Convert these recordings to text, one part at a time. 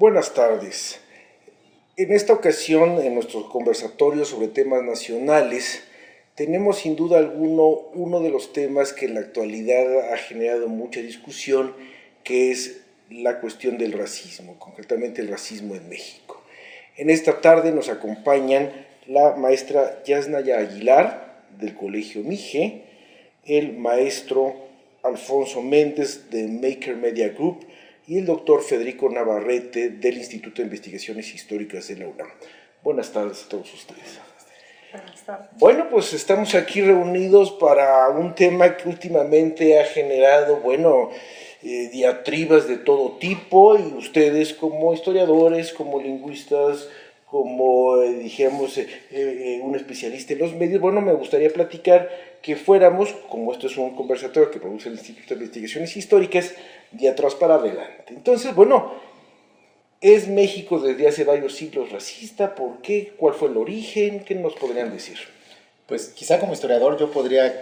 buenas tardes. En esta ocasión, en nuestro conversatorio sobre temas nacionales, tenemos sin duda alguno uno de los temas que en la actualidad ha generado mucha discusión, que es la cuestión del racismo, concretamente el racismo en México. En esta tarde nos acompañan la maestra Yasnaya Aguilar, del Colegio Mije, el maestro Alfonso Méndez, de Maker Media Group, y el doctor Federico Navarrete, del Instituto de Investigaciones Históricas de la UNAM. Buenas tardes a todos ustedes. Buenas tardes. Bueno, pues estamos aquí reunidos para un tema que últimamente ha generado, diatribas de todo tipo, y ustedes como historiadores, como lingüistas, como dijéramos un especialista en los medios, me gustaría platicar que fuéramos, como esto es un conversatorio que produce el Instituto de Investigaciones Históricas, de atrás para adelante. Entonces, ¿es México desde hace varios siglos racista? ¿Por qué? ¿Cuál fue el origen? ¿Qué nos podrían decir? Pues quizá como historiador yo podría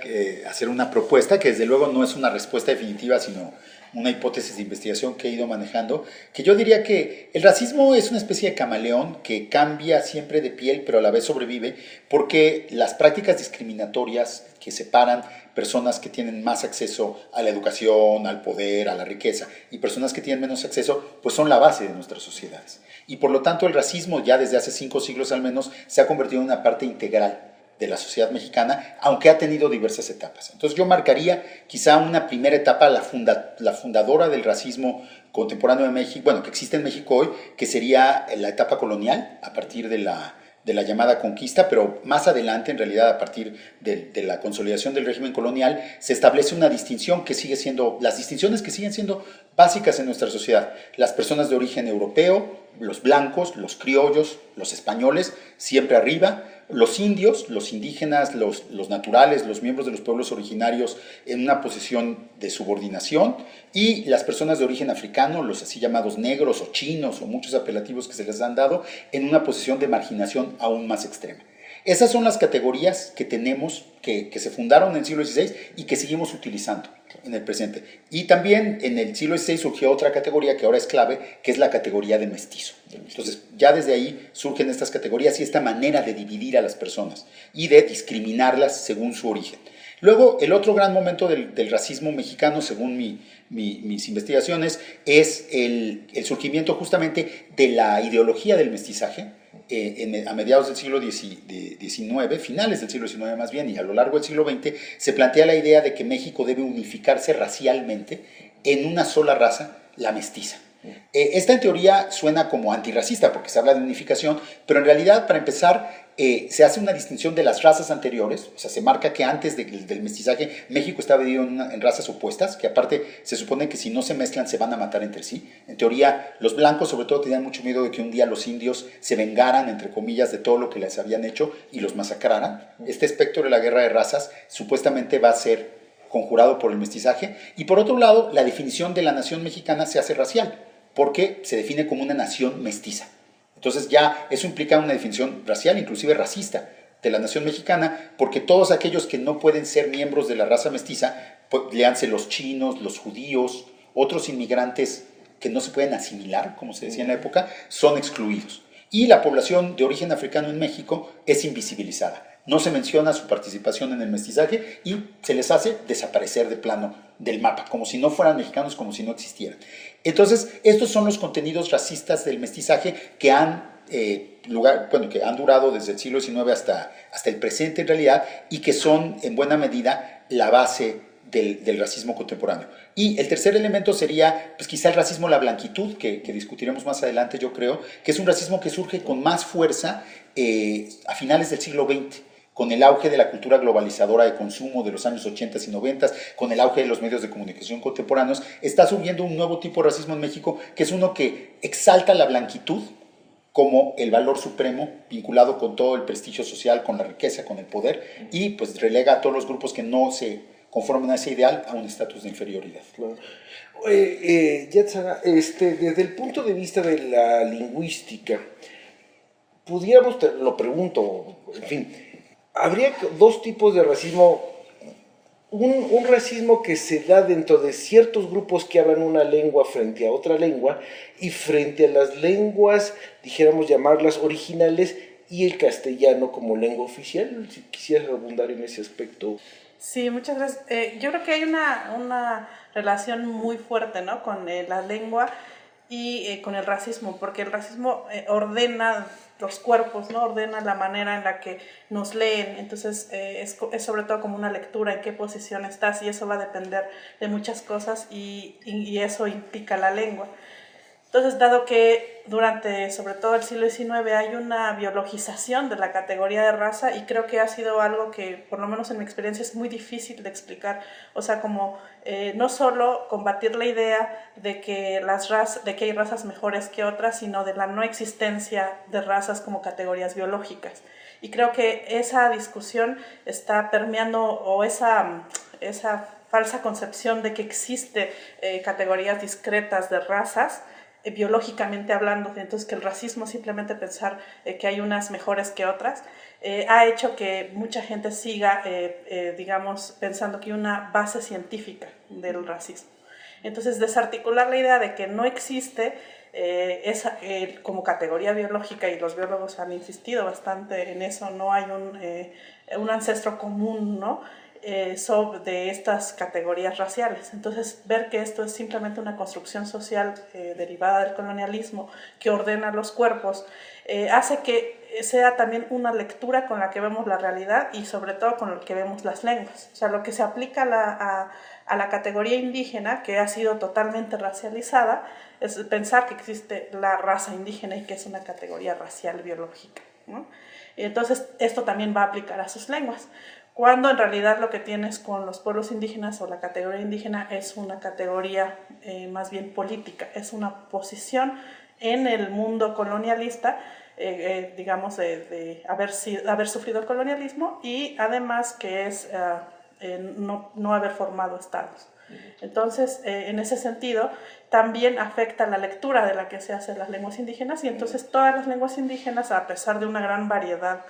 hacer una propuesta que desde luego no es una respuesta definitiva, sino una hipótesis de investigación que he ido manejando, que yo diría que el racismo es una especie de camaleón que cambia siempre de piel, pero a la vez sobrevive, porque las prácticas discriminatorias que separan personas que tienen más acceso a la educación, al poder, a la riqueza, y personas que tienen menos acceso, pues son la base de nuestras sociedades. Y por lo tanto el racismo ya desde hace 5 siglos al menos se ha convertido en una parte integral de la sociedad mexicana, aunque ha tenido diversas etapas. Entonces yo marcaría quizá una primera etapa, la fundadora del racismo contemporáneo de México, que existe en México hoy, que sería la etapa colonial, a partir de la llamada conquista, pero más adelante, en realidad, a partir de la consolidación del régimen colonial, se establece una distinción que sigue siendo, las distinciones que siguen siendo básicas en nuestra sociedad. Las personas de origen europeo, los blancos, los criollos, los españoles, siempre arriba, los indios, los indígenas, los naturales, los miembros de los pueblos originarios en una posición de subordinación, y las personas de origen africano, los así llamados negros o chinos o muchos apelativos que se les han dado, en una posición de marginación aún más extrema. Esas son las categorías que tenemos, que se fundaron en el siglo XVI y que seguimos utilizando en el presente. Y también en el siglo XVI surgió otra categoría que ahora es clave, que es la categoría de mestizo. Entonces, ya desde ahí surgen estas categorías y esta manera de dividir a las personas y de discriminarlas según su origen. Luego, el otro gran momento del racismo mexicano, según mis investigaciones, es el surgimiento justamente de la ideología del mestizaje, a mediados del siglo XIX, finales del siglo XIX más bien, y a lo largo del siglo XX, se plantea la idea de que México debe unificarse racialmente en una sola raza, la mestiza. Esta en teoría suena como antirracista porque se habla de unificación, pero en realidad, para empezar, se hace una distinción de las razas anteriores, o sea, se marca que antes del mestizaje México estaba dividido en razas opuestas, que aparte se supone que si no se mezclan se van a matar entre sí. En teoría, los blancos sobre todo tenían mucho miedo de que un día los indios se vengaran, entre comillas, de todo lo que les habían hecho y los masacraran. Este espectro de la guerra de razas supuestamente va a ser conjurado por el mestizaje. Y por otro lado, la definición de la nación mexicana se hace racial, porque se define como una nación mestiza. Entonces ya eso implica una definición racial, inclusive racista, de la nación mexicana, porque todos aquellos que no pueden ser miembros de la raza mestiza, pues, léanse los chinos, los judíos, otros inmigrantes que no se pueden asimilar, como se decía en la época, son excluidos. Y la población de origen africano en México es invisibilizada. No se menciona su participación en el mestizaje y se les hace desaparecer de plano del mapa, como si no fueran mexicanos, como si no existieran. Entonces, estos son los contenidos racistas del mestizaje que han durado desde el siglo XIX hasta el presente en realidad, y que son en buena medida la base del racismo contemporáneo. Y el tercer elemento sería, pues quizá el racismo, la blanquitud, que discutiremos más adelante, yo creo, que es un racismo que surge con más fuerza a finales del siglo XX, con el auge de la cultura globalizadora de consumo de los años 80 y 90, con el auge de los medios de comunicación contemporáneos, está surgiendo un nuevo tipo de racismo en México, que es uno que exalta la blanquitud como el valor supremo, vinculado con todo el prestigio social, con la riqueza, con el poder, y pues relega a todos los grupos que no se conforman a ese ideal a un estatus de inferioridad. Claro. Yatsana, desde el punto de vista de la lingüística, pudiéramos, lo pregunto, en fin, habría dos tipos de racismo un racismo que se da dentro de ciertos grupos que hablan una lengua frente a otra lengua y frente a las lenguas, dijéramos llamarlas originales, y el castellano como lengua oficial. Si quisieras abundar en ese aspecto. Sí, muchas gracias. Yo creo que hay una relación muy fuerte, ¿no?, con la lengua y con el racismo, porque el racismo ordena los cuerpos, ¿no?, ordena la manera en la que nos leen. Entonces es sobre todo como una lectura, en qué posición estás, y eso va a depender de muchas cosas, y eso implica la lengua. Entonces, dado que durante, sobre todo el siglo XIX, hay una biologización de la categoría de raza, y creo que ha sido algo que, por lo menos en mi experiencia, es muy difícil de explicar. O sea, como no solo combatir la idea de que, de que hay razas mejores que otras, sino de la no existencia de razas como categorías biológicas. Y creo que esa discusión está permeando, o esa falsa concepción de que existe categorías discretas de razas, biológicamente hablando, entonces que el racismo, simplemente pensar que hay unas mejores que otras, ha hecho que mucha gente siga, digamos, pensando que hay una base científica del racismo. Entonces, desarticular la idea de que no existe como categoría biológica, y los biólogos han insistido bastante en eso, no hay un ancestro común, ¿no?, de estas categorías raciales. Entonces, ver que esto es simplemente una construcción social derivada del colonialismo, que ordena los cuerpos, hace que sea también una lectura con la que vemos la realidad, y sobre todo con lo que vemos las lenguas. O sea, lo que se aplica a la categoría indígena, que ha sido totalmente racializada, es pensar que existe la raza indígena y que es una categoría racial biológica, ¿no? Y entonces esto también va a aplicar a sus lenguas, cuando en realidad lo que tienes con los pueblos indígenas, o la categoría indígena, es una categoría más bien política, es una posición en el mundo colonialista, digamos, de haber sufrido el colonialismo, y además que es no haber formado estados. Entonces, en ese sentido, también afecta la lectura de la que se hacen las lenguas indígenas, y entonces todas las lenguas indígenas, a pesar de una gran variedad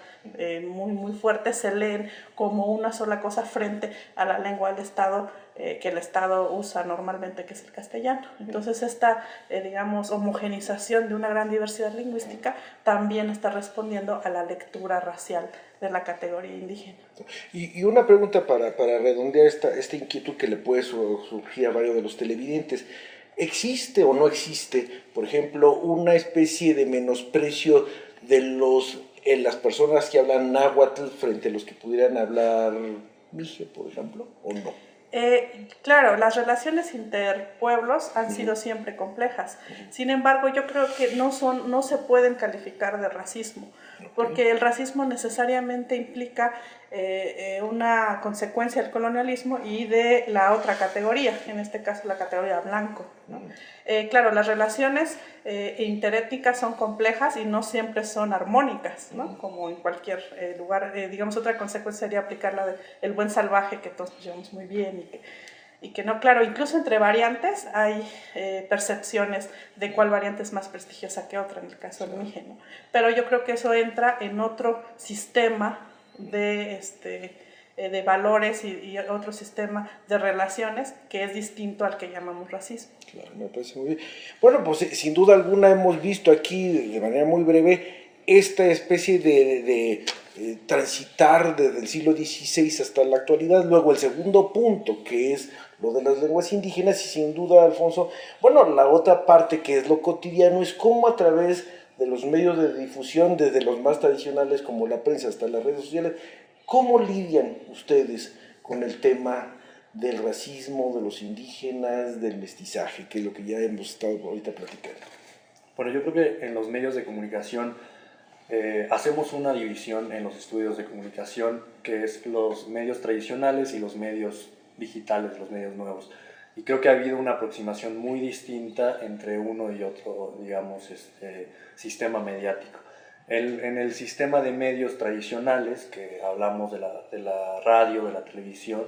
muy, muy fuerte, se leen como una sola cosa frente a la lengua del Estado, que el Estado usa normalmente, que es el castellano. Entonces, esta, digamos, homogenización de una gran diversidad lingüística también está respondiendo a la lectura racial de la categoría indígena. Y una pregunta para redondear esta inquietud que le puede surgir a varios de los televidentes. ¿Existe o no existe, por ejemplo, una especie de menosprecio de las personas que hablan náhuatl frente a los que pudieran hablar mije, por ejemplo, o no? Claro, las relaciones interpueblos han sido siempre complejas. Sin embargo, yo creo que no se pueden calificar de racismo, porque el racismo necesariamente implica una consecuencia del colonialismo y de la otra categoría, en este caso la categoría blanco, ¿no? Claro, las relaciones interétnicas son complejas y no siempre son armónicas, ¿no?, como en cualquier lugar. Digamos, otra consecuencia sería aplicar la del buen salvaje, que todos llevamos muy bien, y que no, claro, incluso entre variantes hay percepciones de cuál variante es más prestigiosa que otra, en el caso del mije, ¿no? Pero yo creo que eso entra en otro sistema de valores y otro sistema de relaciones que es distinto al que llamamos racismo. Claro, me parece muy bien. Bueno, pues sin duda alguna hemos visto aquí de manera muy breve esta especie de transitar desde el siglo XVI hasta la actualidad. Luego el segundo punto, que es lo de las lenguas indígenas, y sin duda, Alfonso, bueno, la otra parte que es lo cotidiano, es cómo a través de los medios de difusión, desde los más tradicionales como la prensa hasta las redes sociales, ¿cómo lidian ustedes con el tema del racismo, de los indígenas, del mestizaje, que es lo que ya hemos estado ahorita platicando? Bueno, yo creo que en los medios de comunicación hacemos una división en los estudios de comunicación, que es los medios tradicionales y los medios digitales, los medios nuevos. Y creo que ha habido una aproximación muy distinta entre uno y otro, digamos, sistema mediático. En el sistema de medios tradicionales, que hablamos de la radio, de la televisión,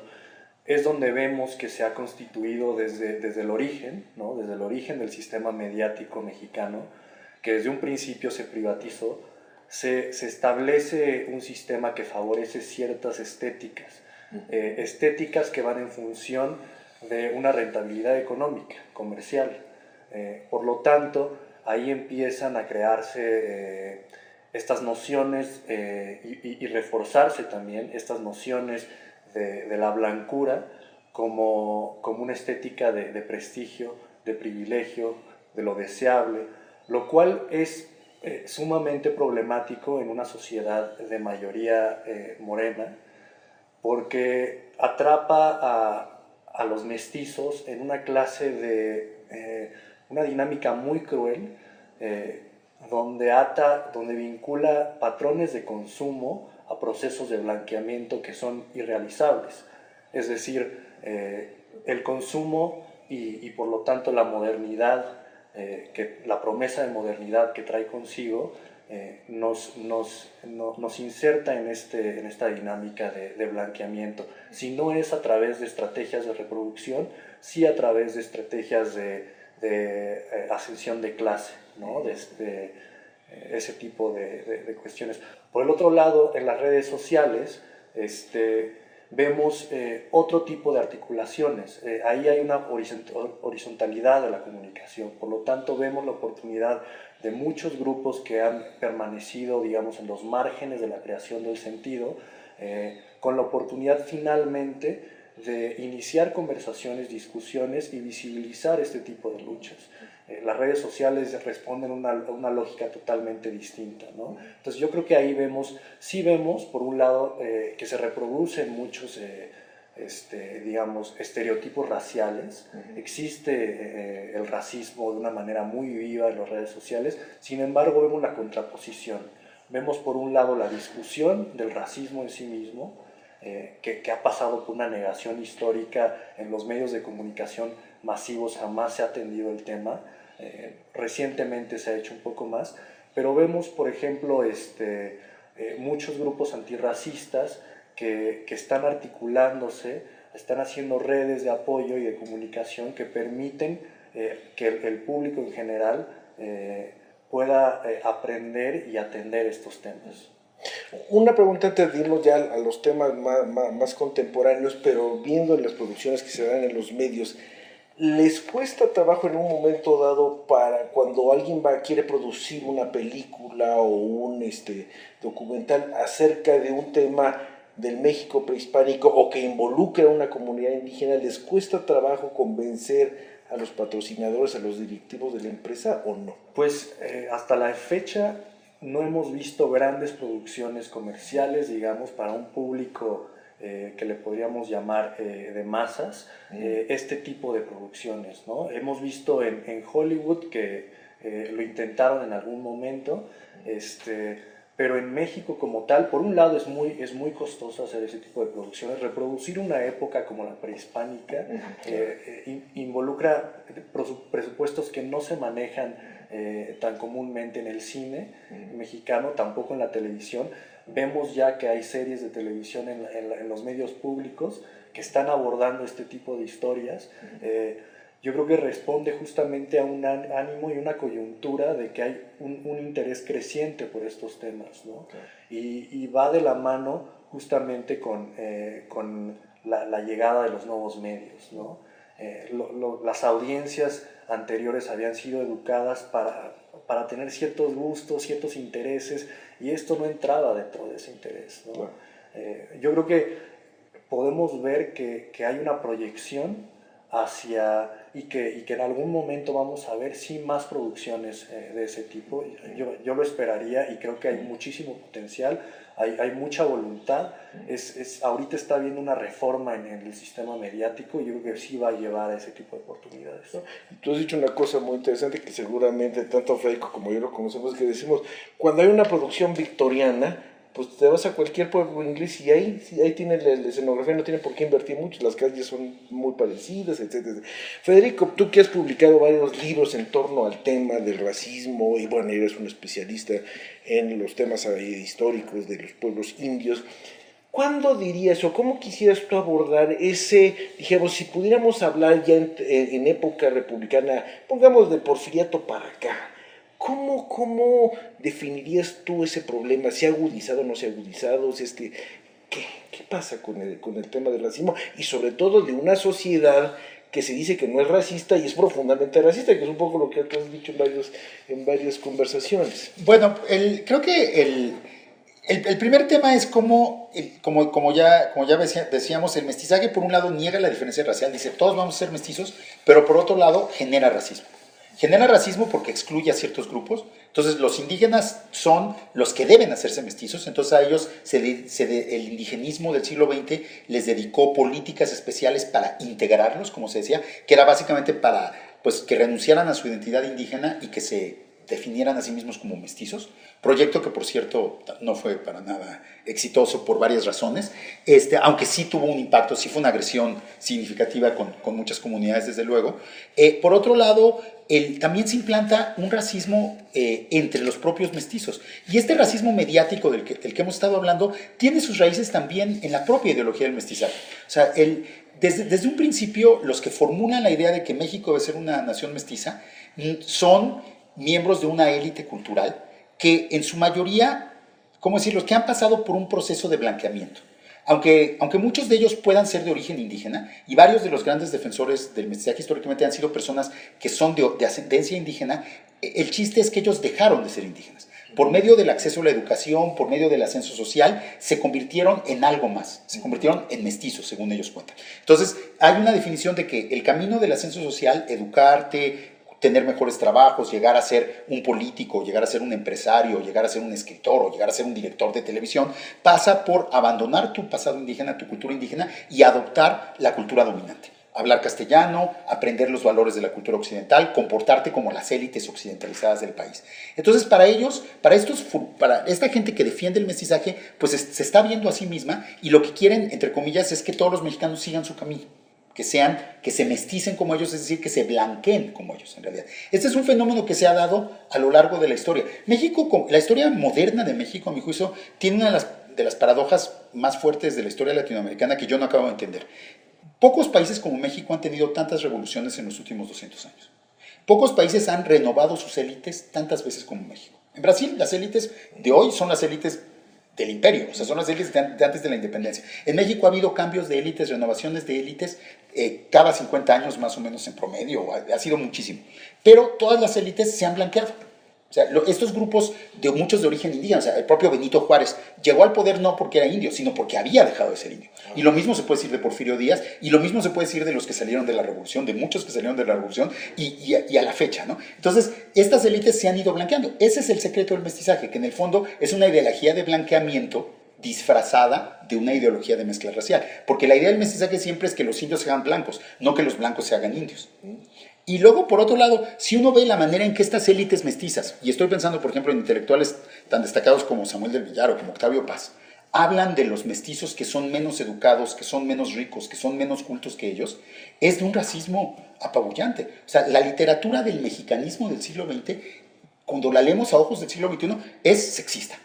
es donde vemos que se ha constituido desde el origen, ¿no?, desde el origen del sistema mediático mexicano, que desde un principio se privatizó, se establece un sistema que favorece ciertas estéticas, estéticas que van en función de una rentabilidad económica, comercial. Por lo tanto, ahí empiezan a crearse estas nociones y reforzarse también estas nociones de la blancura como una estética de prestigio, de privilegio, de lo deseable, lo cual es sumamente problemático en una sociedad de mayoría morena, porque atrapa a los mestizos en una clase de una dinámica muy cruel, donde vincula patrones de consumo a procesos de blanqueamiento que son irrealizables. Es decir, el consumo y por lo tanto la modernidad, la promesa de modernidad que trae consigo, nos inserta en esta dinámica de blanqueamiento. Si no es a través de estrategias de reproducción, sí a través de estrategias de ascensión de clase, ¿no? De ese tipo de cuestiones. Por el otro lado, en las redes sociales, vemos otro tipo de articulaciones. Ahí hay una horizontalidad de la comunicación. Por lo tanto, vemos la oportunidad de muchos grupos que han permanecido, digamos, en los márgenes de la creación del sentido, con la oportunidad finalmente de iniciar conversaciones, discusiones y visibilizar este tipo de luchas. Las redes sociales responden a una lógica totalmente distinta, ¿no? Entonces yo creo que ahí sí vemos, por un lado, que se reproducen muchos, digamos, estereotipos raciales. Existe el racismo de una manera muy viva en las redes sociales. Sin embargo, vemos la contraposición. Vemos, por un lado, la discusión del racismo en sí mismo, que ha pasado por una negación histórica en los medios de comunicación masivos. Jamás se ha atendido el tema. Recientemente se ha hecho un poco más, pero vemos, por ejemplo, muchos grupos antirracistas que están articulándose, están haciendo redes de apoyo y de comunicación que permiten que el público en general pueda aprender y atender estos temas. Una pregunta antes de irnos ya a los temas más contemporáneos, pero viendo las producciones que se dan en los medios, ¿les cuesta trabajo en un momento dado para cuando alguien quiere producir una película o un documental acerca de un tema del México prehispánico o que involucre a una comunidad indígena, les cuesta trabajo convencer a los patrocinadores, a los directivos de la empresa o no? Pues hasta la fecha no hemos visto grandes producciones comerciales, digamos, para un público que le podríamos llamar de masas, este tipo de producciones, ¿no? Hemos visto en Hollywood que lo intentaron en algún momento, pero en México como tal, por un lado es muy costoso hacer ese tipo de producciones. Reproducir una época como la prehispánica involucra presupuestos que no se manejan tan comúnmente en el cine mexicano, tampoco en la televisión. Vemos ya que hay series de televisión en los medios públicos que están abordando este tipo de historias. Yo creo que responde justamente a un ánimo y una coyuntura de que hay un interés creciente por estos temas, ¿no? Y va de la mano justamente con la llegada de los nuevos medios, ¿no? Las audiencias anteriores habían sido educadas para tener ciertos gustos, ciertos intereses, y esto no entraba dentro de ese interés, ¿no? Bueno. Yo creo que podemos ver que hay una proyección y que en algún momento vamos a ver sí más producciones de ese tipo. Yo lo esperaría y creo que hay muchísimo potencial, hay mucha voluntad. Ahorita está habiendo una reforma en el sistema mediático y yo creo que sí va a llevar a ese tipo de oportunidades. Tú has dicho una cosa muy interesante que seguramente tanto Federico como yo lo conocemos, que decimos, cuando hay una producción victoriana, pues te vas a cualquier pueblo inglés y ahí tiene la escenografía, no tiene por qué invertir mucho, las calles son muy parecidas, etc. Federico, tú que has publicado varios libros en torno al tema del racismo, y bueno, eres un especialista en los temas históricos de los pueblos indios, ¿cuándo dirías o cómo quisieras tú abordar digamos, si pudiéramos hablar ya en época republicana, pongamos de Porfiriato para acá, ¿Cómo definirías tú ese problema? ¿Se ha agudizado o no se ha agudizado? ¿Qué pasa con el tema del racismo? Y sobre todo de una sociedad que se dice que no es racista y es profundamente racista, que es un poco lo que tú has dicho en varias conversaciones. Bueno, creo que el primer tema es como ya decíamos, el mestizaje por un lado niega la diferencia racial, dice todos vamos a ser mestizos, pero por otro lado genera racismo. Genera racismo porque excluye a ciertos grupos. Entonces los indígenas son los que deben hacerse mestizos, entonces a ellos el indigenismo del siglo XX les dedicó políticas especiales para integrarlos, como se decía, que era básicamente para pues, que renunciaran a su identidad indígena y que se definieran a sí mismos como mestizos, proyecto que por cierto no fue para nada exitoso por varias razones, aunque sí tuvo un impacto, sí fue una agresión significativa con muchas comunidades desde luego. Por otro lado, también se implanta un racismo entre los propios mestizos, y este racismo mediático del que hemos estado hablando tiene sus raíces también en la propia ideología del mestizaje. O sea, desde un principio los que formulan la idea de que México debe ser una nación mestiza son miembros de una élite cultural que en su mayoría, ¿cómo decirlo?, que han pasado por un proceso de blanqueamiento. Aunque muchos de ellos puedan ser de origen indígena, y varios de los grandes defensores del mestizaje históricamente han sido personas que son de ascendencia indígena, el chiste es que ellos dejaron de ser indígenas. Por medio del acceso a la educación, por medio del ascenso social, se convirtieron en algo más, se convirtieron en mestizos, según ellos cuentan. Entonces, hay una definición de que el camino del ascenso social, educarte, tener mejores trabajos, llegar a ser un político, llegar a ser un empresario, llegar a ser un escritor o llegar a ser un director de televisión, pasa por abandonar tu pasado indígena, tu cultura indígena y adoptar la cultura dominante. Hablar castellano, aprender los valores de la cultura occidental, comportarte como las élites occidentalizadas del país. Entonces, para ellos, para esta gente que defiende el mestizaje, pues se está viendo a sí misma y lo que quieren, entre comillas, es que todos los mexicanos sigan su camino. Que se mesticen como ellos, es decir, que se blanqueen como ellos, en realidad. Este es un fenómeno que se ha dado a lo largo de la historia. La historia moderna de México, a mi juicio, tiene una de las paradojas más fuertes de la historia latinoamericana que yo no acabo de entender. Pocos países como México han tenido tantas revoluciones en los últimos 200 años. Pocos países han renovado sus élites tantas veces como México. En Brasil, las élites de hoy son las élites del imperio, o sea, son las élites de antes de la independencia. En México ha habido cambios de élites, renovaciones de élites, cada 50 años más o menos en promedio, ha sido muchísimo. Pero todas las élites se han blanqueado. O sea, estos grupos, muchos de origen indígena, o sea, el propio Benito Juárez, llegó al poder no porque era indio, sino porque había dejado de ser indio. Y lo mismo se puede decir de Porfirio Díaz, y lo mismo se puede decir de los que salieron de la revolución, de muchos que salieron de la revolución, y a la fecha, ¿no? Entonces, estas élites se han ido blanqueando. Ese es el secreto del mestizaje, que en el fondo es una ideología de blanqueamiento disfrazada de una ideología de mezcla racial. Porque la idea del mestizaje siempre es que los indios se hagan blancos, no que los blancos se hagan indios. Y luego, por otro lado, si uno ve la manera en que estas élites mestizas, y estoy pensando, por ejemplo, en intelectuales tan destacados como Samuel del Villar o como Octavio Paz, hablan de los mestizos que son menos educados, que son menos ricos, que son menos cultos que ellos, es de un racismo apabullante. O sea, la literatura del mexicanismo del siglo XX, cuando la leemos a ojos del siglo XXI, es sexista,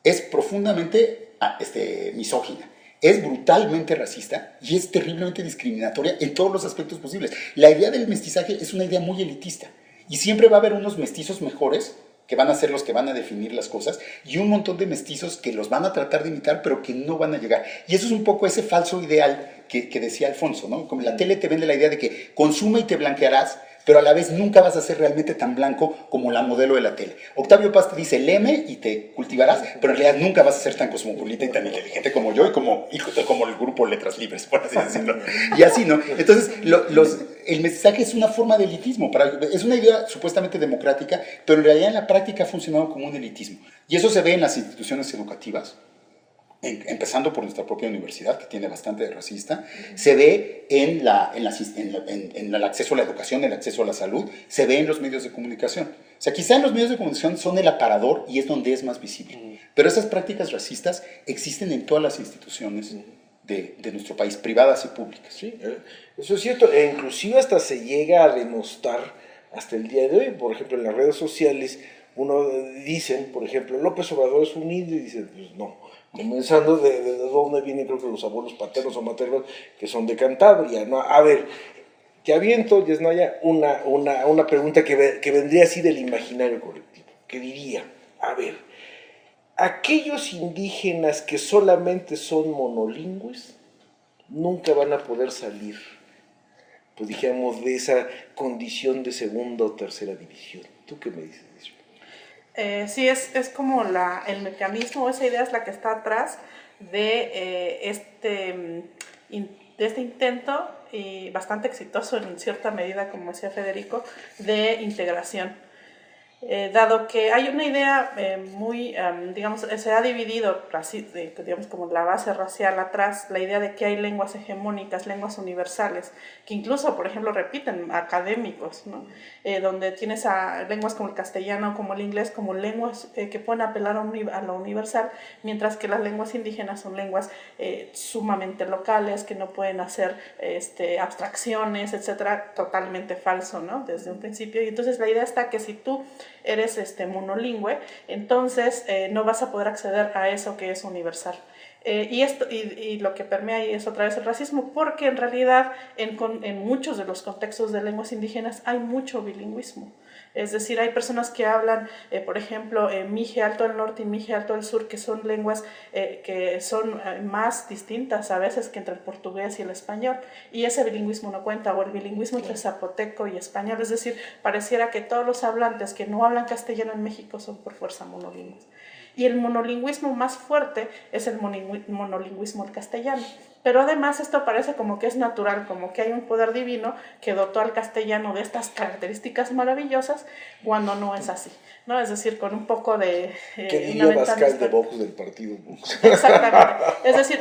es profundamente misógina. Es brutalmente racista y es terriblemente discriminatoria en todos los aspectos posibles. La idea del mestizaje es una idea muy elitista y siempre va a haber unos mestizos mejores que van a ser los que van a definir las cosas y un montón de mestizos que los van a tratar de imitar pero que no van a llegar. Y eso es un poco ese falso ideal que decía Alfonso, ¿no? Como la tele te vende la idea de que consume y te blanquearás, pero a la vez nunca vas a ser realmente tan blanco como la modelo de la tele. Octavio Paz te dice, léeme y te cultivarás, pero en realidad nunca vas a ser tan cosmopolita y tan inteligente como yo y como el grupo Letras Libres, por así decirlo. Y así, ¿no? Entonces, el mestizaje es una forma de elitismo, es una idea supuestamente democrática, pero en realidad en la práctica ha funcionado como un elitismo. Y eso se ve en las instituciones educativas, empezando por nuestra propia universidad, que tiene bastante de racista, se ve en el acceso a la educación, el acceso a la salud, se ve en los medios de comunicación. O sea, quizá en los medios de comunicación son el aparador y es donde es más visible. Pero esas prácticas racistas existen en todas las instituciones de nuestro país, privadas y públicas. Sí, eso es cierto, e inclusive hasta se llega a denostar hasta el día de hoy, por ejemplo, en las redes sociales, dicen, por ejemplo, López Obrador es un indio, y dicen, pues no. Comenzando de dónde vienen, creo que los abuelos paternos o maternos, que son de Cantabria, ¿no? A ver, te aviento, Yesnaya, una pregunta que vendría así del imaginario colectivo, que diría, a ver, aquellos indígenas que solamente son monolingües nunca van a poder salir, pues dijéramos, de esa condición de segunda o tercera división. ¿Tú qué me dices de eso? Sí, es como el mecanismo, esa idea es la que está atrás de, de este intento, y bastante exitoso en cierta medida, como decía Federico, de integración. Dado que hay una idea muy, digamos, se ha dividido, digamos, como la base racial atrás, la idea de que hay lenguas hegemónicas, lenguas universales, que incluso, por ejemplo, repiten académicos, ¿no? Donde tienes lenguas como el castellano, como el inglés, como lenguas que pueden apelar a lo universal, mientras que las lenguas indígenas son lenguas sumamente locales, que no pueden hacer abstracciones, etcétera, totalmente falso, ¿no? Desde un principio. Y entonces la idea está que si tú eres monolingüe, entonces no vas a poder acceder a eso que es universal. Y lo que permea ahí es otra vez el racismo, porque en realidad en muchos de los contextos de lenguas indígenas hay mucho bilingüismo. Es decir, hay personas que hablan, por ejemplo, Mije Alto del Norte y Mije Alto del Sur, que son lenguas que son más distintas a veces que entre el portugués y el español, y ese bilingüismo no cuenta, o el bilingüismo entre zapoteco y español. Es decir, pareciera que todos los hablantes que no hablan castellano en México son por fuerza monolingües. Y el monolingüismo más fuerte es el monolingüismo del castellano. Pero además esto parece como que es natural, como que hay un poder divino que dotó al castellano de estas características maravillosas, cuando no es así, ¿no? Es decir, con un poco de... ¿Qué diría Pascal de Vox del partido Vox? Exactamente. Es decir,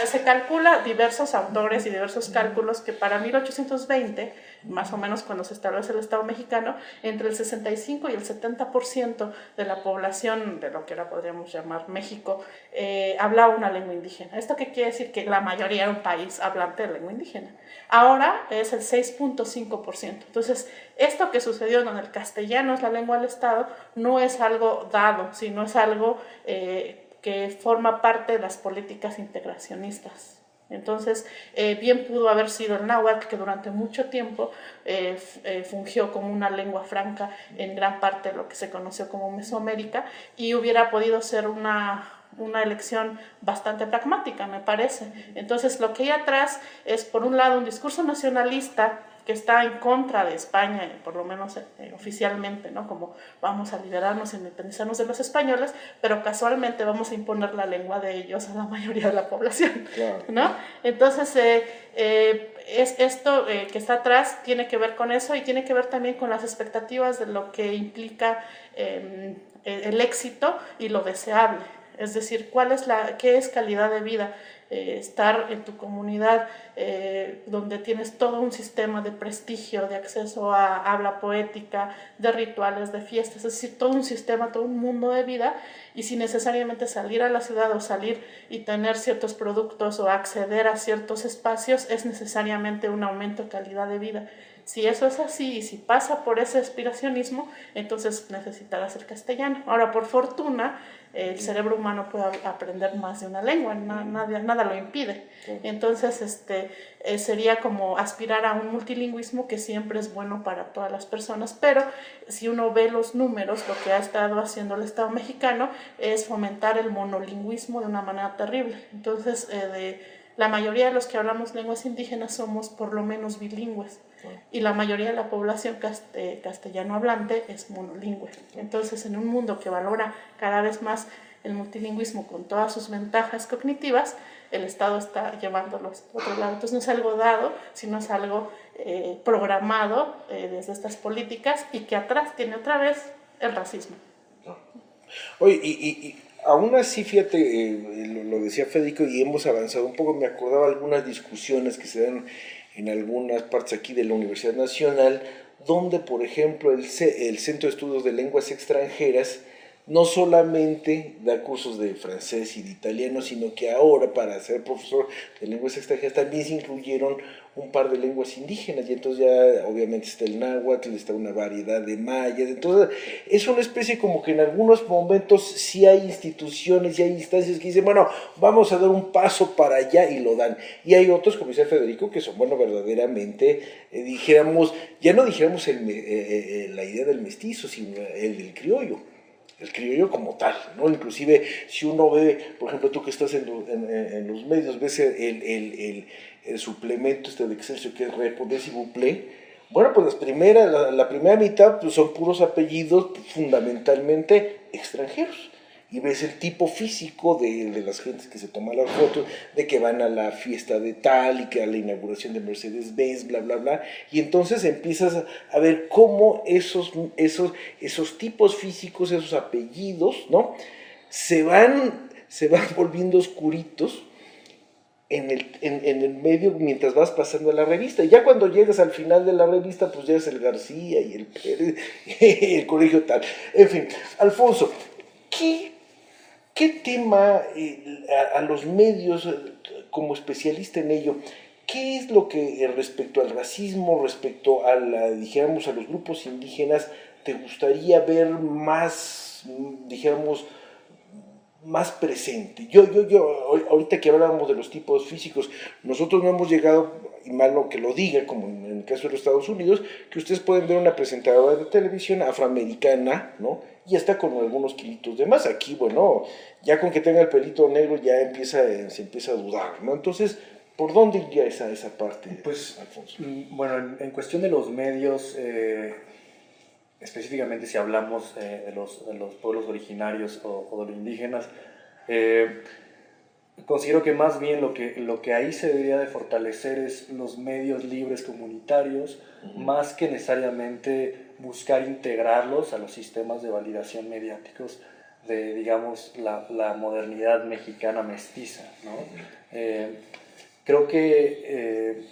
se calcula diversos autores y diversos cálculos que para 1820, más o menos cuando se establece el Estado mexicano, entre el 65 y el 70% de la población de lo que ahora podríamos llamar México hablaba una lengua indígena. ¿Esto qué quiere decir? Que la mayoría era un país hablante de lengua indígena. Ahora es el 6.5%. Entonces, esto que sucedió en el castellano es la lengua del Estado, no es algo dado, sino es algo que forma parte de las políticas integracionistas. Entonces, bien pudo haber sido el náhuatl, que durante mucho tiempo fungió como una lengua franca en gran parte de lo que se conoció como Mesoamérica, y hubiera podido ser una elección bastante pragmática, me parece. Entonces, lo que hay atrás es, por un lado, un discurso nacionalista que está en contra de España, por lo menos oficialmente, ¿no? Como vamos a liberarnos e independizarnos de los españoles, pero casualmente vamos a imponer la lengua de ellos a la mayoría de la población, claro, ¿no? Entonces, esto que está atrás tiene que ver con eso, y tiene que ver también con las expectativas de lo que implica el éxito y lo deseable. Es decir, ¿qué es calidad de vida? Estar en tu comunidad donde tienes todo un sistema de prestigio, de acceso a habla poética, de rituales, de fiestas, es decir, todo un sistema, todo un mundo de vida, y sin necesariamente salir a la ciudad o salir y tener ciertos productos o acceder a ciertos espacios, es necesariamente un aumento de calidad de vida. Si eso es así, y si pasa por ese aspiracionismo, entonces necesitarás el castellano. Ahora, por fortuna, el cerebro humano puede aprender más de una lengua, nada lo impide. Entonces, sería como aspirar a un multilingüismo, que siempre es bueno para todas las personas, pero si uno ve los números, lo que ha estado haciendo el Estado mexicano es fomentar el monolingüismo de una manera terrible. Entonces, la mayoría de los que hablamos lenguas indígenas somos por lo menos bilingües, y la mayoría de la población castellano hablante es monolingüe. Entonces, en un mundo que valora cada vez más el multilingüismo con todas sus ventajas cognitivas, el Estado está llevándolos a otro lado. Entonces, no es algo dado, sino es algo programado desde estas políticas, y que atrás tiene otra vez el racismo. Oye, y aún así, fíjate, lo decía Federico, y hemos avanzado un poco. Me acordaba algunas discusiones que se dan en algunas partes aquí de la Universidad Nacional, donde, por ejemplo, el Centro de Estudios de Lenguas Extranjeras no solamente da cursos de francés y de italiano, sino que ahora, para ser profesor de lenguas extranjeras, también se incluyeron un par de lenguas indígenas, y entonces ya obviamente está el náhuatl, está una variedad de mayas. Entonces es una especie como que en algunos momentos sí hay instituciones y hay instancias que dicen, bueno, vamos a dar un paso para allá, y lo dan. Y hay otros, como dice Federico, que son, bueno, verdaderamente, dijéramos, ya no dijéramos la idea del mestizo, sino el del criollo. el criollo como tal, ¿no? Inclusive si uno ve, por ejemplo, tú que estás en los medios, ves el suplemento de Excelsior que es Repo de s'il vous plaît. Bueno, pues la primera mitad pues son puros apellidos fundamentalmente extranjeros. Y ves el tipo físico de las gentes que se toman las fotos, de que van a la fiesta de tal y que a la inauguración de Mercedes-Benz, bla, bla, bla. Y entonces empiezas a ver cómo esos tipos físicos, esos apellidos, ¿no? Se van volviendo oscuritos en el medio mientras vas pasando la revista. Y ya cuando llegas al final de la revista, pues ya es el García y el Pérez, y el colegio tal. En fin, Alfonso, ¿qué tema a los medios, como especialista en ello, qué es lo que respecto al racismo, respecto a dijéramos, a los grupos indígenas, te gustaría ver más, dijéramos, más presente? Ahorita que hablábamos de los tipos físicos, nosotros no hemos llegado, y malo que lo diga, como en el caso de los Estados Unidos, que ustedes pueden ver una presentadora de televisión afroamericana, ¿no? Y hasta con algunos kilitos de más. Aquí, bueno, ya con que tenga el pelito negro ya se empieza a dudar, ¿no? Entonces, ¿por dónde iría esa parte, pues, Alfonso? Bueno, en cuestión de los medios, específicamente si hablamos de los pueblos originarios o de los indígenas, considero que más bien lo que ahí se debería de fortalecer es los medios libres comunitarios, más que necesariamente buscar integrarlos a los sistemas de validación mediáticos de, digamos, la modernidad mexicana mestiza, ¿no? Creo que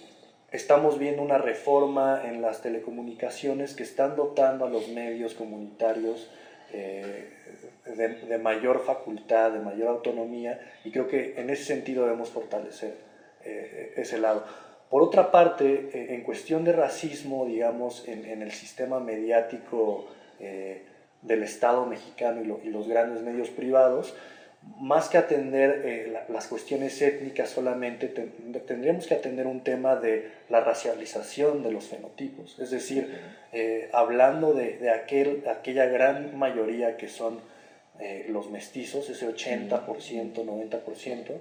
estamos viendo una reforma en las telecomunicaciones que están dotando a los medios comunitarios de mayor facultad, de mayor autonomía, y creo que en ese sentido debemos fortalecer ese lado. Por otra parte, en cuestión de racismo, digamos, en el sistema mediático del Estado mexicano y los grandes medios privados, más que atender las cuestiones étnicas solamente, tendríamos que atender un tema de la racialización de los fenotipos, es decir, hablando de aquella gran mayoría que son los mestizos, ese 80%, 90%,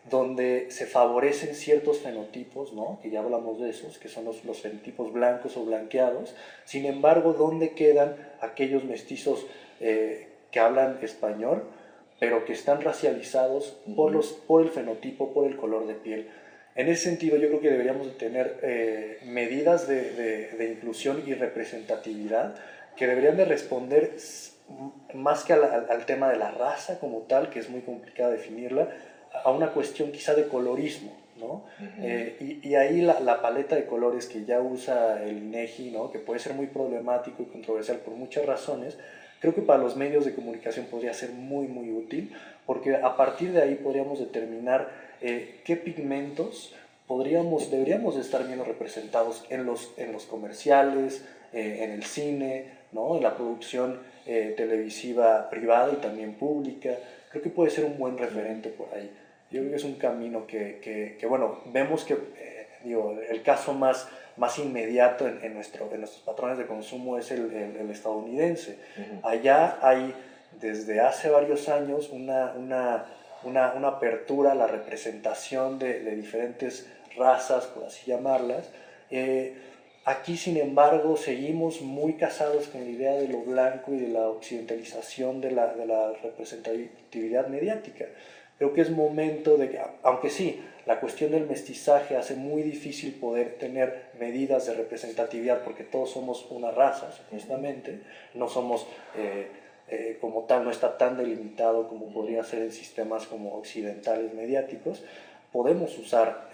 donde se favorecen ciertos fenotipos, ¿no? Que ya hablamos de esos, que son los fenotipos blancos o blanqueados. Sin embargo, ¿dónde quedan aquellos mestizos que hablan español, pero que están racializados por el fenotipo, por el color de piel? En ese sentido, yo creo que deberíamos de tener medidas de inclusión y representatividad que deberían de responder más que al tema de la raza como tal, que es muy complicado definirla, a una cuestión quizá de colorismo, ¿no? Y ahí la paleta de colores que ya usa el INEGI, ¿no? Que puede ser muy problemático y controversial por muchas razones, creo que para los medios de comunicación podría ser muy, muy útil, porque a partir de ahí podríamos determinar qué pigmentos deberíamos estar viendo representados en los comerciales, en el cine, ¿no? En la producción televisiva privada y también pública. Creo que puede ser un buen referente por ahí. Yo creo que es un camino que bueno, vemos que el caso más inmediato en nuestros patrones de consumo es el estadounidense. Allá hay desde hace varios años una apertura a la representación de diferentes razas, por así llamarlas. Aquí, sin embargo, seguimos muy casados con la idea de lo blanco y de la occidentalización de la representatividad mediática. Creo que es momento de que, aunque sí, la cuestión del mestizaje hace muy difícil poder tener medidas de representatividad porque todos somos una raza, supuestamente, no somos como tal, no está tan delimitado como podría ser en sistemas como occidentales mediáticos. Podemos usar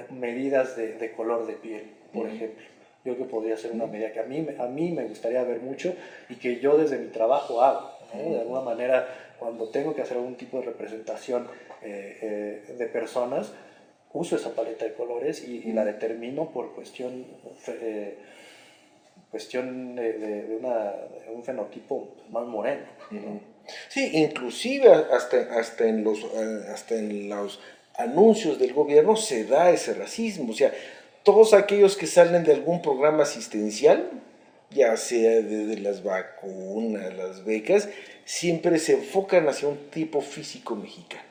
medidas de color de piel, por ejemplo. Yo creo que podría ser una medida que a mí me gustaría ver mucho y que yo desde mi trabajo hago, ¿no? De alguna manera, cuando tengo que hacer algún tipo de representación de personas, uso esa paleta de colores y la determino por cuestión de un fenotipo más moreno, ¿no? Sí, inclusive hasta en los anuncios del gobierno se da ese racismo. O sea, todos aquellos que salen de algún programa asistencial, ya sea desde las vacunas, las becas, siempre se enfocan hacia un tipo físico mexicano.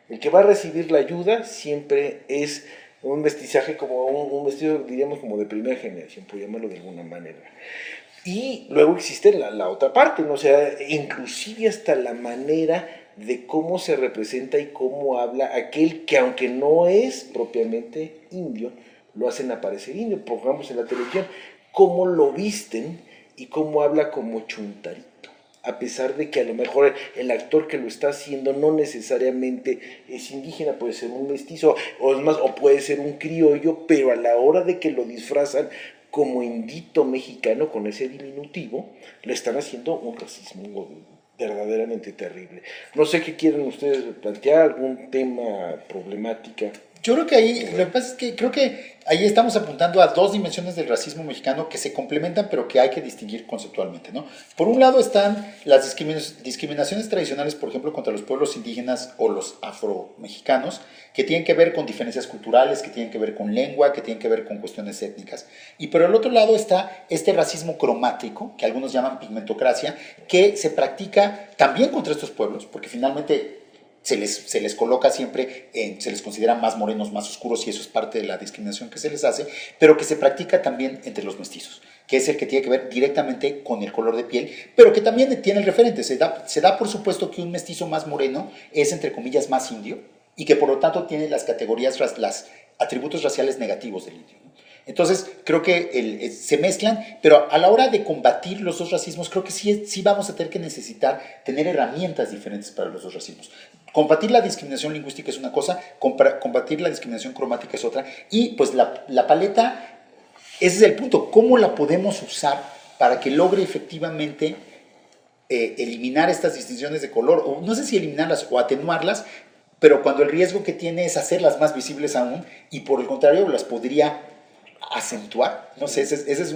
El que va a recibir la ayuda siempre es un mestizaje como un vestido, diríamos, como de primera generación, por llamarlo de alguna manera. Y luego existe la otra parte, ¿no? O sea, inclusive hasta la manera de cómo se representa y cómo habla aquel que, aunque no es propiamente indio, lo hacen aparecer indio. Pongamos en la televisión cómo lo visten y cómo habla como chuntarito, a pesar de que a lo mejor el actor que lo está haciendo no necesariamente es indígena, puede ser un mestizo, o es más, o puede ser un criollo, pero a la hora de que lo disfrazan como indito mexicano con ese diminutivo, le están haciendo un racismo verdaderamente terrible. No sé qué quieren ustedes plantear, algún tema, problemática. Yo creo que ahí, lo que pasa es que creo que ahí estamos apuntando a dos dimensiones del racismo mexicano que se complementan, pero que hay que distinguir conceptualmente, ¿no? Por un lado están las discriminaciones tradicionales, por ejemplo, contra los pueblos indígenas o los afromexicanos, que tienen que ver con diferencias culturales, que tienen que ver con lengua, que tienen que ver con cuestiones étnicas. Y por el otro lado está este racismo cromático, que algunos llaman pigmentocracia, que se practica también contra estos pueblos, porque finalmente se les coloca siempre, se les considera más morenos, más oscuros, y eso es parte de la discriminación que se les hace, pero que se practica también entre los mestizos, que es el que tiene que ver directamente con el color de piel, pero que también tiene el referente. Se da por supuesto que un mestizo más moreno es, entre comillas, más indio, y que por lo tanto tiene las categorías, los atributos raciales negativos del indio, ¿no? Entonces, creo que se mezclan, pero a la hora de combatir los dos racismos, creo que sí vamos a tener que necesitar tener herramientas diferentes para los dos racismos. Combatir la discriminación lingüística es una cosa, combatir la discriminación cromática es otra, y pues la paleta, ese es el punto, ¿cómo la podemos usar para que logre efectivamente eliminar estas distinciones de color? O no sé si eliminarlas o atenuarlas, pero cuando el riesgo que tiene es hacerlas más visibles aún, y por el contrario las podría acentuar. No sé, esa es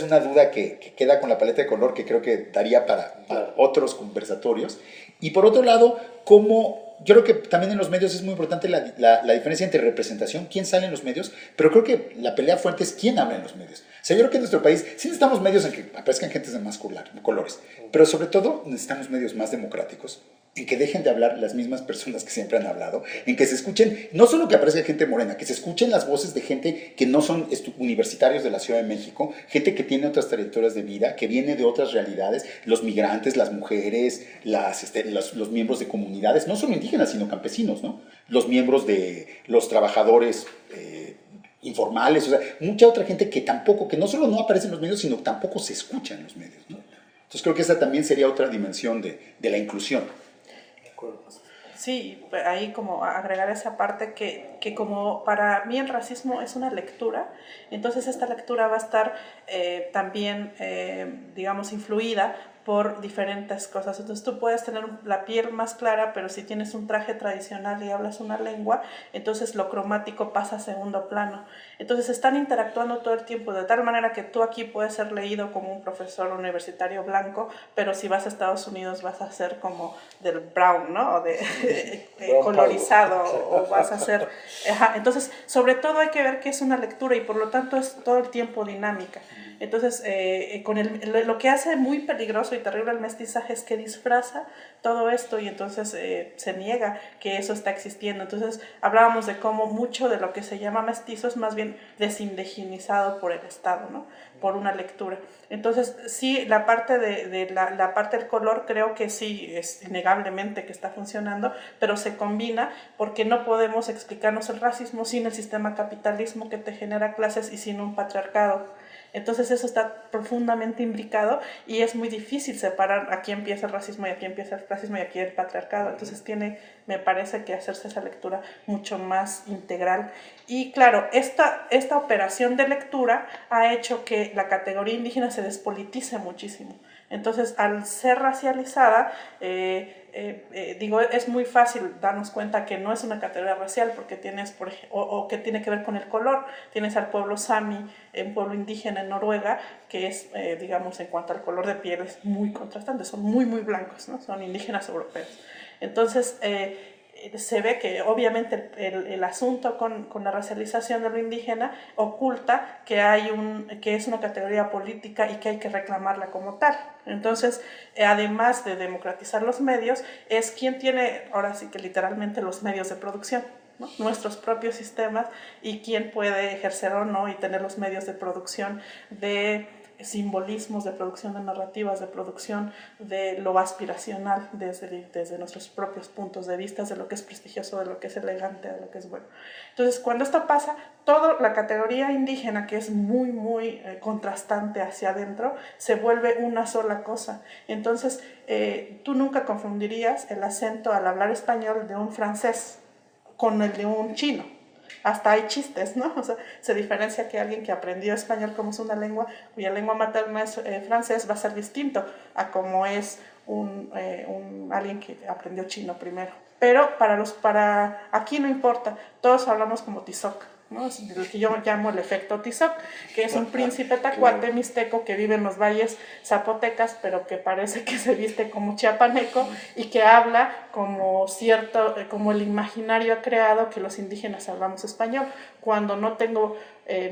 una duda que queda con la paleta de color, que creo que daría para otros conversatorios. Y por otro lado, yo creo que también en los medios es muy importante la diferencia entre representación, quién sale en los medios, pero creo que la pelea fuerte es quién habla en los medios. O sea, yo creo que en nuestro país sí necesitamos medios en que aparezcan gentes de más colores, pero sobre todo necesitamos medios más democráticos, en que dejen de hablar las mismas personas que siempre han hablado, en que se escuchen, no solo que aparezca gente morena, que se escuchen las voces de gente que no son universitarios de la Ciudad de México, gente que tiene otras trayectorias de vida, que viene de otras realidades, los migrantes, las mujeres, los miembros de comunidades, no solo indígenas, sino campesinos, ¿no? Los miembros de los trabajadores informales, o sea, mucha otra gente que no solo no aparece en los medios, sino tampoco se escucha en los medios, ¿no? Entonces creo que esa también sería otra dimensión de la inclusión. Sí, ahí como agregar esa parte que como para mí el racismo es una lectura, entonces esta lectura va a estar también, digamos, influida por diferentes cosas. Entonces tú puedes tener la piel más clara, pero si tienes un traje tradicional y hablas una lengua, entonces lo cromático pasa a segundo plano. Entonces están interactuando todo el tiempo, de tal manera que tú aquí puedes ser leído como un profesor universitario blanco, pero si vas a Estados Unidos vas a ser como del brown, ¿no? O de colorizado, o vas a ser... Entonces, sobre todo hay que ver que es una lectura y por lo tanto es todo el tiempo dinámica. Entonces, lo que hace muy peligroso y terrible el mestizaje es que disfraza todo esto y entonces se niega que eso está existiendo. Entonces, hablábamos de cómo mucho de lo que se llama mestizo es más bien desindigenizado por el Estado, ¿no? Por una lectura. Entonces, sí, la parte la parte del color creo que sí, es innegablemente que está funcionando, pero se combina porque no podemos explicarnos el racismo sin el sistema capitalismo que te genera clases y sin un patriarcado. Entonces eso está profundamente imbricado y es muy difícil separar aquí empieza el racismo y aquí empieza el racismo y aquí el patriarcado. Entonces me parece que hacerse esa lectura mucho más integral. Y claro, esta operación de lectura ha hecho que la categoría indígena se despolitice muchísimo. Entonces, al ser racializada, es muy fácil darnos cuenta que no es una categoría racial porque tienes, o que tiene que ver con el color. Tienes al pueblo Sami, un pueblo indígena en Noruega, que es, digamos, en cuanto al color de piel, es muy contrastante, son muy, muy blancos, ¿no? Son indígenas europeos. Entonces, se ve que obviamente el asunto con la racialización de lo indígena oculta que que es una categoría política y que hay que reclamarla como tal. Entonces, además de democratizar los medios, es quien tiene, ahora sí que literalmente, los medios de producción, ¿no? Nuestros propios sistemas, y quién puede ejercer o no y tener los medios de producción de simbolismos, de producción de narrativas, de producción de lo aspiracional desde nuestros propios puntos de vista, de lo que es prestigioso, de lo que es elegante, de lo que es bueno. Entonces, cuando esto pasa, toda la categoría indígena, que es muy, muy contrastante hacia adentro, se vuelve una sola cosa. Entonces, tú nunca confundirías el acento al hablar español de un francés con el de un chino. Hasta hay chistes, ¿no? O sea, se diferencia que alguien que aprendió español como segunda lengua, cuya lengua materna es francés, va a ser distinto a como es alguien que aprendió chino primero. Pero para aquí no importa, todos hablamos como Tizoc, ¿no? Es lo que yo llamo el efecto Tizoc, que es un príncipe tacuate mixteco que vive en los valles zapotecas, pero que parece que se viste como chiapaneco y que habla como como el imaginario ha creado que los indígenas hablamos español. Cuando no tengo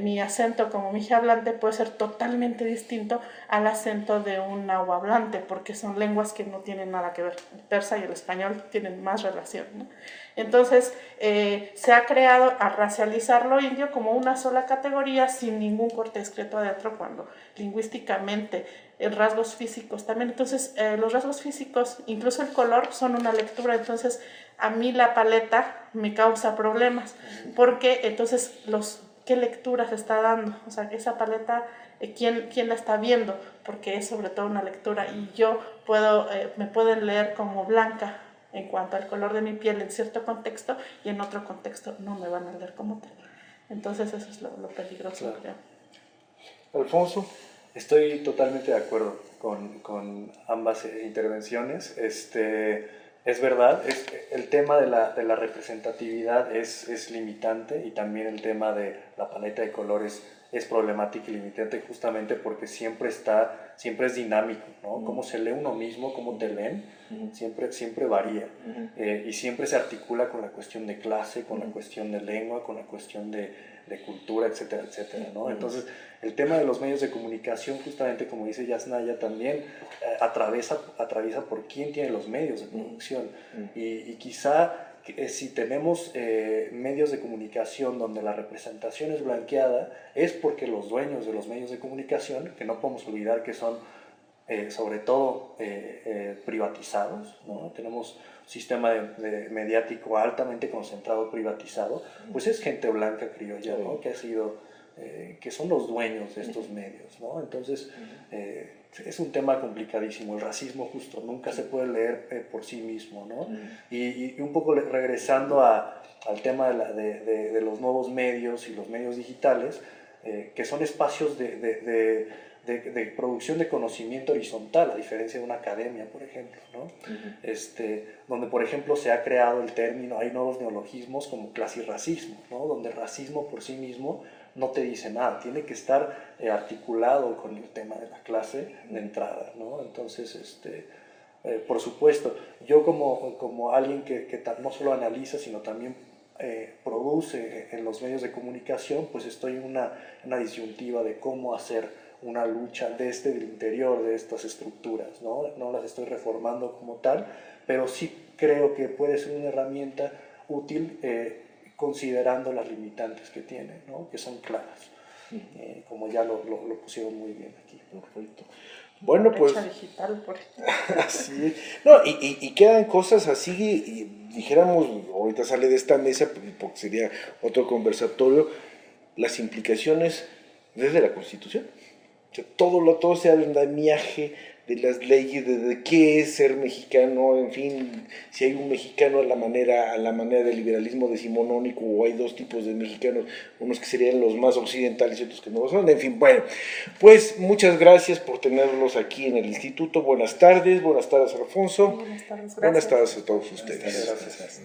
mi acento como mije hablante, puede ser totalmente distinto al acento de un nahuablante, porque son lenguas que no tienen nada que ver. El persa y el español tienen más relación, ¿no? Entonces, se ha creado a racializar lo indio como una sola categoría sin ningún corte discreto adentro, cuando lingüísticamente rasgos físicos también. Entonces, los rasgos físicos, incluso el color, son una lectura. Entonces, a mí la paleta me causa problemas, porque entonces ¿qué lectura se está dando? O sea, esa paleta, ¿quién la está viendo? Porque es sobre todo una lectura, y yo me pueden leer como blanca en cuanto al color de mi piel en cierto contexto, y en otro contexto no me van a leer como tal. Entonces eso es lo peligroso, claro. creo. Alfonso. Estoy totalmente de acuerdo con ambas intervenciones. Es verdad, el tema de la representatividad es limitante, y también el tema de la paleta de colores es problemático y limitante, justamente porque siempre es dinámico, ¿no? Cómo se lee uno mismo, cómo te leen, siempre varía. Y siempre se articula con la cuestión de clase, con la cuestión de lengua, con la cuestión de cultura, etcétera, etcétera, ¿no? Entonces, el tema de los medios de comunicación, justamente como dice Yasnaya, también atraviesa por quién tiene los medios de producción. Y quizá si tenemos medios de comunicación donde la representación es blanqueada, es porque los dueños de los medios de comunicación, que no podemos olvidar que son sobre todo privatizados, ¿no? Tenemos un sistema mediático altamente concentrado, privatizado, pues es gente blanca criolla, ¿no? Que son los dueños de estos medios, ¿no? Entonces, es un tema complicadísimo. El racismo justo nunca se puede leer por sí mismo, ¿no? Y un poco regresando al tema de los nuevos medios y los medios digitales, que son espacios de producción de conocimiento horizontal, a diferencia de una academia, por ejemplo, ¿no? Donde, por ejemplo, se ha creado el término, hay nuevos neologismos como clasirracismo, ¿no? Donde el racismo por sí mismo no te dice nada, tiene que estar articulado con el tema de la clase de entrada, ¿no? Entonces, por supuesto, yo como alguien que no solo analiza, sino también produce en los medios de comunicación, pues estoy en una disyuntiva de cómo hacer una lucha desde el interior de estas estructuras, ¿no? No las estoy reformando como tal, pero sí creo que puede ser una herramienta útil considerando las limitantes que tiene, ¿no? Que son claras, como ya lo pusieron muy bien aquí. Perfecto. Bueno, pues Digital, por así es. No, y quedan cosas así, y dijéramos, ahorita sale de esta mesa porque sería otro conversatorio, las implicaciones desde la Constitución. O sea, todo ese andamiaje de las leyes, de qué es ser mexicano, en fin, si hay un mexicano a la manera del liberalismo decimonónico, o hay dos tipos de mexicanos, unos que serían los más occidentales y otros que no lo son, en fin, bueno, pues muchas gracias por tenerlos aquí en el instituto. Buenas tardes Alfonso. Buenas tardes, gracias. Buenas tardes a todos ustedes. Gracias.